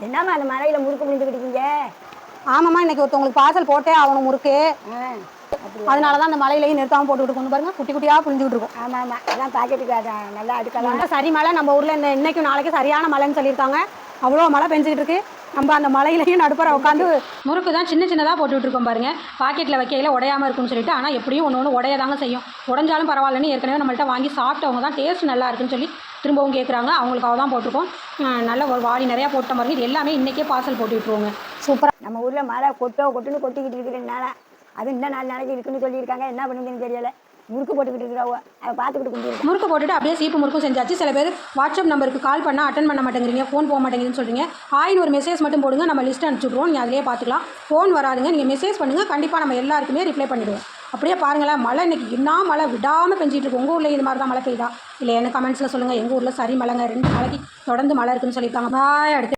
என்னம்மா அந்த மலையில் முறுக்கு விழுந்துக்கிட்டீங்க? ஆமாம்மா, இன்னைக்கு ஒருத்தவங்களுக்கு பார்சல் போட்டே ஆகணும் முறுக்கு. அதனால தான் அந்த மலையிலையும் நிறுத்தாமல் போட்டுக்கிட்டு கொண்டு பாருங்க, குட்டி குட்டியாக புரிஞ்சுக்கிட்டு இருக்கும். ஆமாம் ஆமாம், அதான் பாக்கெட்டுக்கு அதான் நல்லா அடுக்கலாம். சரி மழை நம்ம ஊரில் இன்னைக்கும் நாளைக்கு சரியான மழைன்னு சொல்லியிருக்காங்க. அவ்வளோ மழை பெஞ்சிக்கிட்டு இருக்கு. நம்ம அந்த மலையிலையும் நடுப்புற உட்காந்து முறுக்கு தான் சின்ன சின்னதாக போட்டுக்கிட்டு இருக்கோம் பாருங்க. பாக்கெட்டில் வைக்கையில் உடையாமல் இருக்குன்னு சொல்லிட்டு. ஆனால் எப்படியும் ஒன்று உடைய தாங்க செய்யும். உடஞ்சாலும் பரவாயில்லன்னு ஏற்கனவே நம்மள்ட்ட வாங்கி சாப்பிட்டவங்க தான் டேஸ்ட் நல்லா இருக்குன்னு சொல்லி திரும்பவும் கேட்குறாங்க. அவங்களுக்காக தான் போட்டிருக்கோம். நல்ல ஒரு வாளி நிறையா போட்ட மாதிரி இது எல்லாமே இன்றைக்கே பார்சல் போட்டு விட்டுருவோங்க. சூப்பராக நம்ம ஊரில் மழை கொட்டுன்னு கொட்டிக்கிட்டு இருக்கிறதுனால அது இன்னும் 4 நாளைக்கு இருக்குன்னு சொல்லியிருக்காங்க. என்ன பண்ணுதுன்னு தெரியலை. முறுக்கு போட்டுக்கிட்டு இருக்கிறவங்க அதை பார்த்துக்கிட்டு கொண்டு முறுக்கு போட்டுட்டு அப்படியே சீப்பு முறுக்கும் செஞ்சாச்சு. சில பேர் வாட்ஸ்அப் நம்பருக்கு கால் பண்ணால் அட்டன் பண்ண மாட்டேங்கிறீங்க, ஃபோன் போக மாட்டேங்குதுன்னு சொல்கிறீங்க. ஆயின்னு ஒரு மெசேஜ் மட்டும் போடுங்க, நம்ம லிஸ்ட் அனுப்பிச்சுட்ருவோம். நீங்கள் அதிலே பார்த்துக்கலாம். ஃபோன் வராதுங்க, நீங்கள் மெசேஜ் பண்ணுங்கள், கண்டிப்பாக நம்ம எல்லாருக்குமே ரிப்ளை பண்ணிவிடுவோம். அப்படியே பாருங்களேன், மழை இன்றைக்கி என்ன மழை விடாமல் பெஞ்சிட்டு இருக்கு. உங்கள் ஊரில் இது மாதிரி தான் மழை பெய்யுதா இல்லை? எனக்கு கமெண்ட்ஸில் சொல்லுங்கள். எங்கள் ஊரில் சரி மழைங்க, 2 நாளைக்கு தொடர்ந்து மழை இருக்குன்னு சொல்லியிருக்காங்க. பாய் அடுத்து.